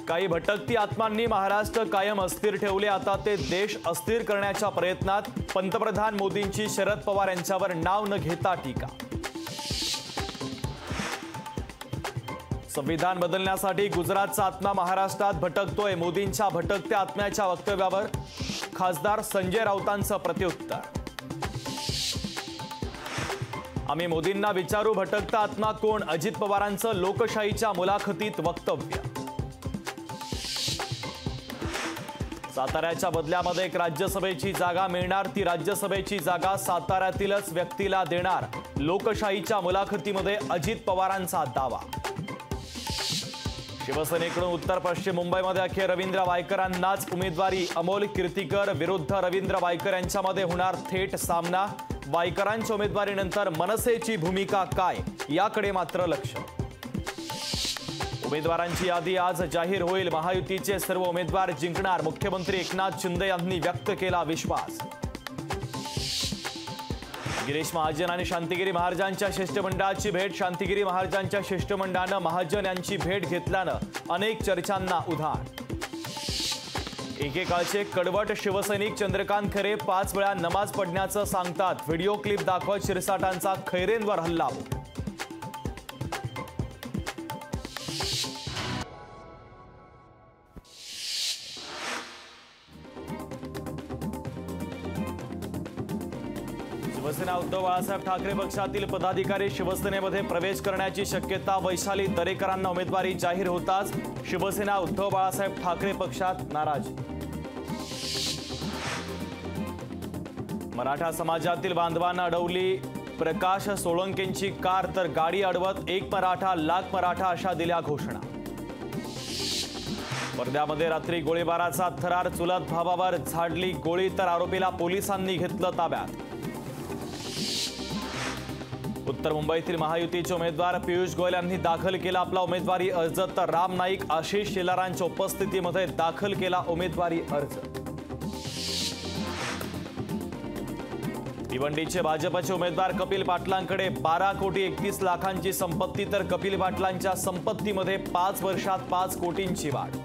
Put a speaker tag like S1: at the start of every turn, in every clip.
S1: काही भटकती आत्मांनी महाराष्ट्र कायम अस्थिर ठेवले। आता ते देश अस्थिर करण्याच्या प्रयत्नात। पंतप्रधान मोदींची शरद पवार यांच्यावर नाव न घेता टीका। संविधान बदलण्यासाठी गुजरातचा आत्मा महाराष्ट्रात भटकतोय। मोदींच्या भटकत्या आत्म्याच्या वक्तव्यावर खासदार संजय राऊतांचं प्रत्युत्तर। आम्ही मोदींना विचारू भटकता आत्मा कोण? अजित पवारांचं लोकशाहीच्या मुलाखतीत वक्तव्य। साताऱ्याच्या बदल्यामध्ये एक राज्यसभेची जागा मिळणार। ती राज्यसभेची जागा साताऱ्यातीलच व्यक्तीला देणार। लोकशाहीच्या मुलाखतीमध्ये अजित पवारांचा दावा। शिवसेनेकडून उत्तर पश्चिम मुंबईमध्ये अखेर रवींद्र वायकरांनाच उमेदवारी। अमोल कीर्तीकर विरुद्ध रवींद्र वायकर यांच्यामध्ये होणार थेट सामना। वायकरांच्या उमेदवारीनंतर मनसेची भूमिका काय याकडे मात्र लक्ष। उमेदवारांची यादी आज जाहीर होईल। महायुतीचे सर्व उमेदवार जिंकणार। मुख्यमंत्री एकनाथ शिंदे यांनी व्यक्त केला विश्वास। गिरीश महाजन आणि शांतिगिरी महाराजांच्या शिष्टमंडळाची भेट। शांतिगिरी महाराजांच्या शिष्टमंडळानं महाजन यांची भेट घेतल्यानं अनेक चर्चांना उधाण। एकेकाळचे कडवट शिवसैनिक चंद्रकांत खैरे 5 वेळा नमाज पढण्याचं सांगतात। व्हिडिओ क्लिप दाखवत शिरसाटांचा खैरेंवर हल्ला। शिवसेना उद्धव बाळासाहेब ठाकरे पक्षातील पदाधिकारी शिवसेनेमध्ये प्रवेश करण्याची शक्यता। वैशाली दरेकरांना उमेदवारी जाहीर होताच शिवसेना उद्धव बाळासाहेब ठाकरे पक्षात नाराजी। मराठा समाजातील बांधवांना अडवली प्रकाश सोळंकेंची कार, तर गाडी अडवत एक मराठा लाख मराठा अशा दिल्या घोषणा। वर्ध्यामध्ये रात्री गोळीबाराचा थरार। चुलत भावावर झाडली गोळी, तर आरोपीला पोलिसांनी घेतलं ताब्यात। उत्तर मुंबईतील महायुतीचे उमेदवार पियुष गोयल यांनी दाखल केला आपला उमेदवारी अर्ज, तर राम नाईक आशिष शेलारांच्या उपस्थितीमध्ये दाखल केला उमेदवारी अर्ज। भिवंडीचे भाजपचे उमेदवार कपिल पाटलांकडे 12 कोटी 31 लाखांची संपत्ती, तर कपिल पाटलांच्या संपत्तीमध्ये 5 वर्षात 5 कोटींची वाढ।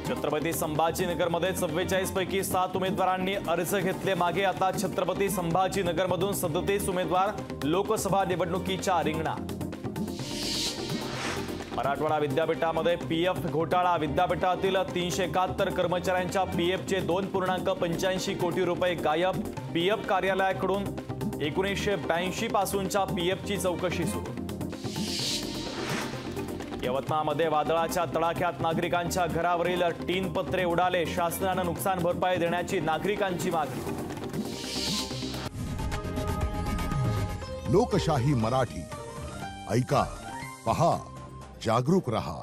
S1: छत्रपती संभाजीनगरमध्ये 44 पैकी 7 उमेदवारांनी अर्ज घेतले मागे। आता छत्रपती संभाजीनगरमधून 37 उमेदवार लोकसभा निवडणुकीच्या रिंगणात। मराठवाडा विद्यापीठामध्ये पीएफ घोटाळा। विद्यापीठातील 371 कर्मचाऱ्यांच्या पीएफचे 2.85 कोटी रुपये गायब। पीएफ कार्यालयाकडून 1982 पासूनच्या पीएफची चौकशी सुरू। यवतमाळमध्ये वादळाच्या तडाख्यात नागरिकांच्या घरावरील टीन पत्रे उडाले। शासनानं नुकसान भरपाई देण्याची नागरिकांची मागणी।
S2: लोकशाही मराठी ऐका, पहा, जागरूक रहा।